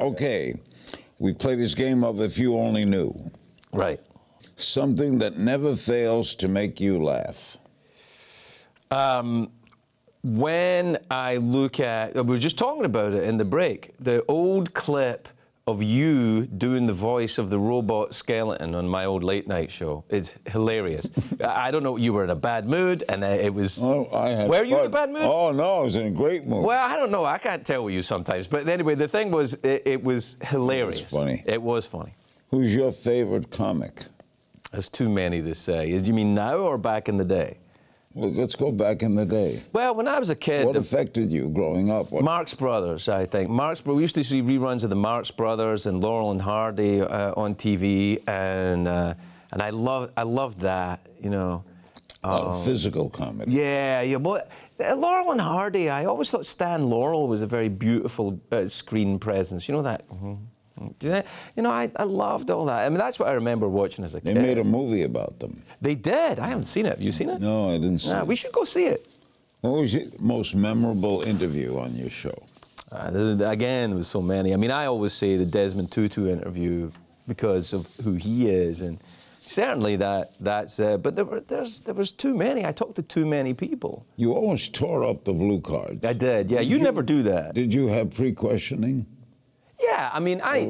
Okay, we play this game of If You Only Knew. Right. Something that never fails to make you laugh. When I look at, we were just talking about it in the break, the old clip of you doing the voice of the robot skeleton on my old late night show is hilarious. I don't know, you were in a bad mood, and it was... Oh, I had Were you fun. in a bad mood? Oh, no, I was in a great mood. Well, I don't know. I can't tell with you sometimes. But anyway, the thing was, it was hilarious. It was funny. It was funny. Who's your favorite comic? There's too many to say. Do you mean now or back in the day? Well, let's go back in the day. Well, when I was a kid... What affected you growing up? Marx Brothers, I think. We used to see reruns of the Marx Brothers and Laurel and Hardy on TV, and I loved that, you know. A lot of physical comedy. Yeah. But Laurel and Hardy, I always thought Stan Laurel was a very beautiful screen presence. You know that? You know, I loved all that. I mean, that's what I remember watching as a kid. They made a movie about them. They did. I haven't seen it. Have you seen it? No, I didn't see it. We should go see it. What was your most memorable interview on your show? Again, there was so many. I mean, I always say the Desmond Tutu interview because of who he is, and certainly that's. But there was too many. I talked to too many people. You always tore up the blue cards. I did. Yeah, you never do that. Did you have pre-questioning? Yeah, I mean, they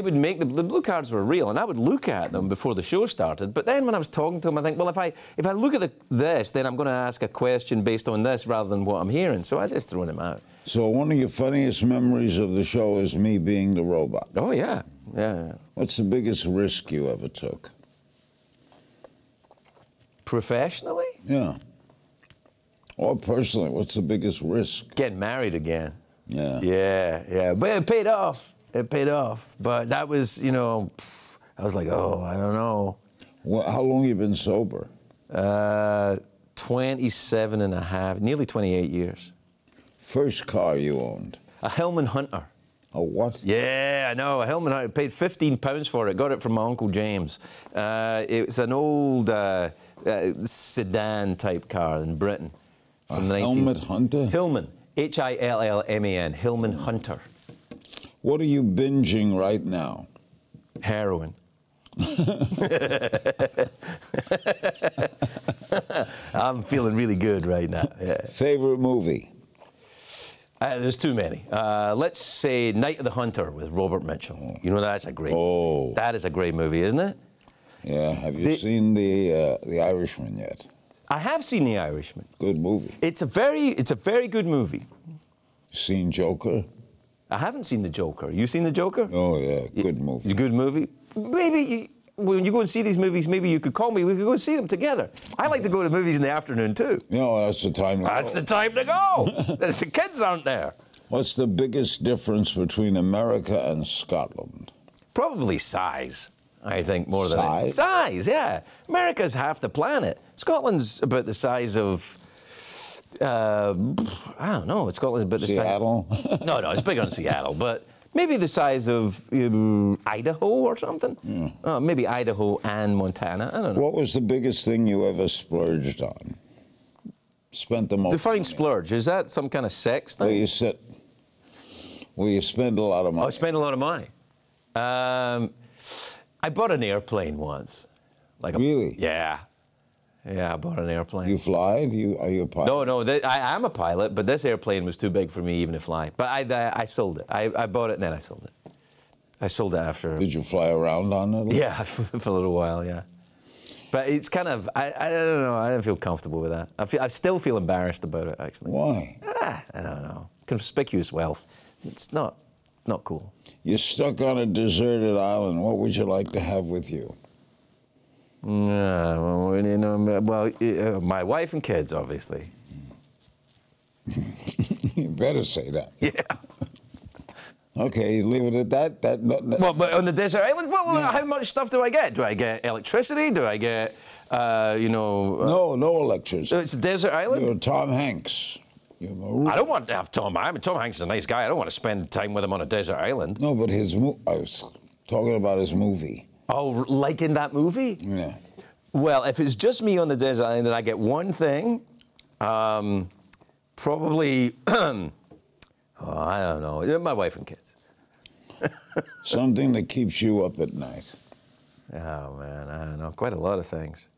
would make the blue cards were real, and I would look at them before the show started. But then when I was talking to them, I think, well, if I look at this, then I'm going to ask a question based on this rather than what I'm hearing. So I just threw them out. So one of your funniest memories of the show is me being the robot. Oh yeah, yeah. What's the biggest risk you ever took? Professionally? Yeah. Or personally, what's the biggest risk? Getting married again. Yeah. Yeah. But it paid off. It paid off. But that was, you know, I was like, oh, I don't know. Well, how long have you been sober? 27 and a half, nearly 28 years. First car you owned? A Hillman Hunter. A what? Yeah, I know, a Hillman Hunter. I paid £15 for it. Got it from my Uncle James. It's an old sedan-type car in Britain. From the Hillman Hunter? Hillman. Hillman, Hillman Hunter. What are you binging right now? Heroin. I'm feeling really good right now. Yeah. Favorite movie? There's too many. Let's say Night of the Hunter with Robert Mitchum. Oh. You know, that's a great movie. That is a great movie, isn't it? Yeah. Have you seen the Irishman yet? I have seen The Irishman. Good movie. It's a very good movie. Seen Joker? I haven't seen The Joker. You seen The Joker? Oh, yeah. Good movie. A good movie? Maybe when you go and see these movies, maybe you could call me. We could go and see them together. I like to go to movies in the afternoon, too. No, that's the time to go. That's the time to go. The kids aren't there. What's the biggest difference between America and Scotland? Probably size. I think more than size. Size, yeah. America's half the planet. Scotland's about the size of, I don't know. Scotland's about the size. Seattle? No, it's bigger than Seattle, but maybe the size of Idaho or something. Yeah. Maybe Idaho and Montana. I don't know. What was the biggest thing you ever splurged on? Spent the most. Define splurge. Is that some kind of sex thing? Where you spend a lot of money. Oh, spend a lot of money. I bought an airplane once. Really? Yeah. Yeah, I bought an airplane. You fly? Are you a pilot? No, I am a pilot, but this airplane was too big for me even to fly. But I sold it. I bought it and then I sold it. I sold it after. Did you fly around on it? Yeah, for a little while, yeah. But it's kind of, I don't know, I don't feel comfortable with that. I still feel embarrassed about it, actually. Why? I don't know. Conspicuous wealth. It's not cool. You're stuck on a deserted island. What would you like to have with you? My wife and kids, obviously. You better say that. Yeah. Okay, leave it at that. Well, but on the desert island, how much stuff do I get? Do I get electricity? Do I get, No electricity. It's a desert island? You're Tom Hanks. I don't want to have Tom. Tom Hanks is a nice guy. I don't want to spend time with him on a desert island. No, but I was talking about his movie. Oh, like in that movie? Yeah. Well, if it's just me on the desert island, then I get one thing. Probably, I don't know, my wife and kids. Something that keeps you up at night. Oh, man, I don't know. Quite a lot of things.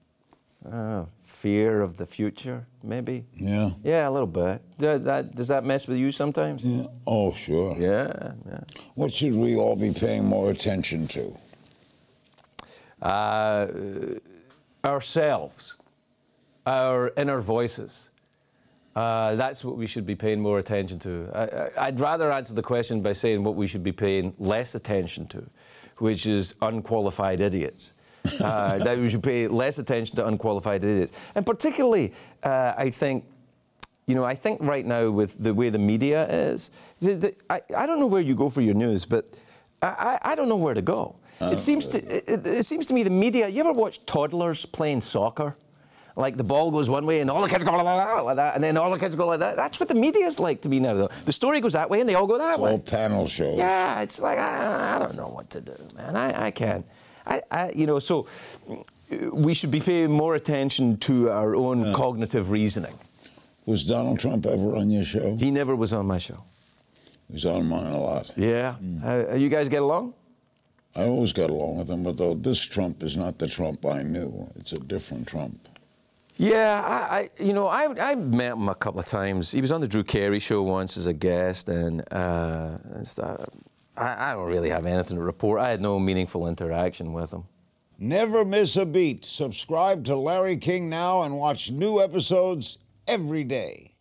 Fear of the future, maybe? Yeah. Yeah, a little bit. Does that mess with you sometimes? Yeah. Oh, sure. Yeah. What should we all be paying more attention to? Ourselves, our inner voices. That's what we should be paying more attention to. I'd rather answer the question by saying what we should be paying less attention to, which is unqualified idiots. That we should pay less attention to unqualified idiots. And particularly, I think right now with the way the media is, I don't know where you go for your news, but I don't know where to go. It seems to me the media, you ever watch toddlers playing soccer? Like the ball goes one way and all the kids go like that, and then all the kids go like that. That's what the media's like to me now, though. The story goes that way and they all go that way. All panel shows. Yeah, it's like, I don't know what to do, man. I can't. So we should be paying more attention to our own cognitive reasoning. Was Donald Trump ever on your show? He never was on my show. He was on mine a lot. Yeah. You guys get along? I always got along with him, although this Trump is not the Trump I knew. It's a different Trump. Yeah, I met him a couple of times. He was on the Drew Carey show once as a guest, and stuff. I don't really have anything to report. I had no meaningful interaction with him. Never miss a beat. Subscribe to Larry King Now and watch new episodes every day.